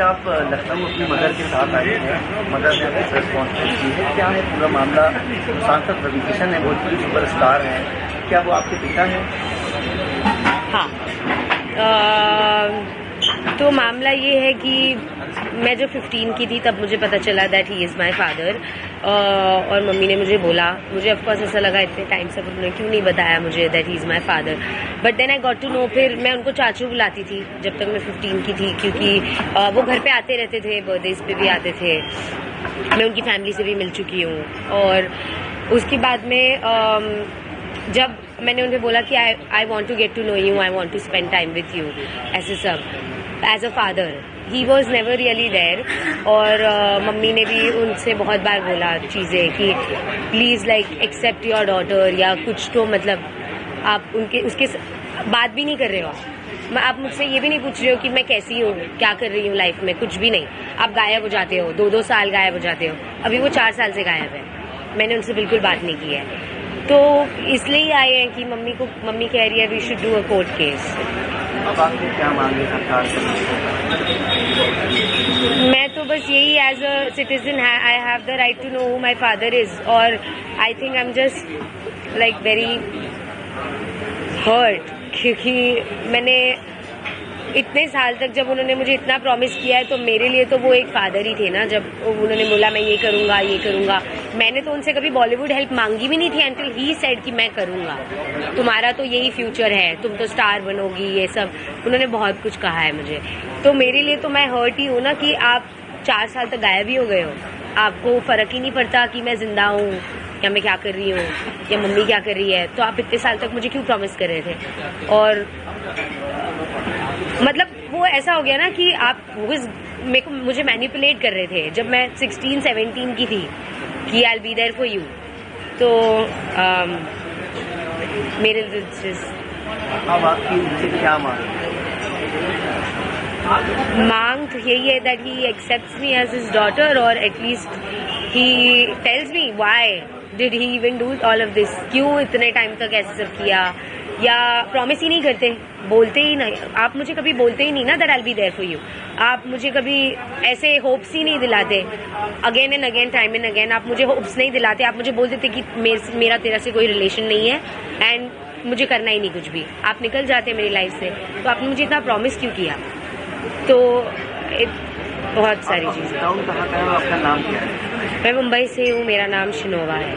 आप लखनऊ अपनी मदर के साथ आए हैं, मदर ने कुछ रिस्पॉन्सिबिलिटी की है, क्या है पूरा मामला? सांसद रवि किशन है, भोजपुरी सुपरस्टार हैं, क्या वो आपके पिता हैं? हाँ, तो मामला ये है कि मैं जब 15 की थी तब मुझे पता चला that he is my father, और मम्मी ने मुझे बोला, मुझे ऑफकोर्स ऐसा लगा इतने टाइम से उन्होंने क्यों नहीं बताया मुझे that he is my father, but then I got to know. फिर मैं उनको चाचू बुलाती थी जब तक मैं 15 की थी, क्योंकि वो घर पे आते रहते थे, बर्थडेज पे भी आते थे, मैं उनकी फैमिली से भी मिल चुकी हूँ। और उसके बाद में जब मैंने उन्हें बोला कि I want to get to know you, I want to spend time with you, ऐसे सब as a father, he was never really there. और मम्मी ने भी उनसे बहुत बार बोला चीज़ें कि please like accept your daughter, या कुछ तो मतलब आप उसके बात भी नहीं कर रहे हो, आप मुझसे ये भी नहीं पूछ रहे हो कि मैं कैसी हूँ, क्या कर रही हूँ लाइफ में, कुछ भी नहीं। आप गायब हो जाते हो, 2-2 साल गायब हो जाते हो। अभी वो 4 साल से गायब है, मैंने उनसे बिल्कुल बात नहीं की है। तो इसलिए आए हैं कि मम्मी कह रही है we should do a court case. अब आपने क्या मांगे सरकार से? मैं तो बस यही, as a citizen I have the right to know who my father is, और I think I am just like very hurt, क्योंकि मैंने इतने साल तक, जब उन्होंने मुझे इतना प्रॉमिस किया है, तो मेरे लिए तो वो एक फादर ही थे ना। जब उन्होंने बोला मैं ये करूँगा, मैंने तो उनसे कभी बॉलीवुड हेल्प मांगी भी नहीं थी एंटिल ही सेड कि मैं करूँगा, तुम्हारा तो यही फ्यूचर है, तुम तो स्टार बनोगी, ये सब उन्होंने बहुत कुछ कहा है मुझे। तो मेरे लिए तो मैं हर्ट ही हूँ ना कि आप 4 साल तक गायब ही हो गए हो, आपको फ़र्क ही नहीं पड़ता कि मैं जिंदा हूँ या मैं क्या कर रही हूँ या मम्मी क्या कर रही है। तो आप इतने साल तक मुझे क्यों प्रॉमिस कर रहे थे? और मतलब वो ऐसा हो गया ना कि आप मुझे मैनिपुलेट कर रहे थे जब मैं 16-17 की थी कि I will be there for you. तो मेरे अब आपकी उनसे क्या मांग तो यही है that he accepts me as his daughter, और at least he tells me why did he even do all of this, क्यों इतने टाइम तक ऐसे सब किया, या प्रॉमिस ही नहीं करते, बोलते ही नहीं। आप मुझे कभी बोलते ही नहीं ना that I will be there for you, आप मुझे कभी ऐसे होप्स ही नहीं दिलाते, again and again, time and again आप मुझे होप्स नहीं दिलाते। आप मुझे बोल देते कि मेरा तेरा से कोई रिलेशन नहीं है एंड मुझे करना ही नहीं कुछ भी, आप निकल जाते मेरी लाइफ से। तो आपने मुझे इतना प्रॉमिस क्यों किया? तो बहुत सारी चीज़ें। आपका नाम क्या है? मैं मुंबई से हूँ, मेरा नाम शिनोवा है।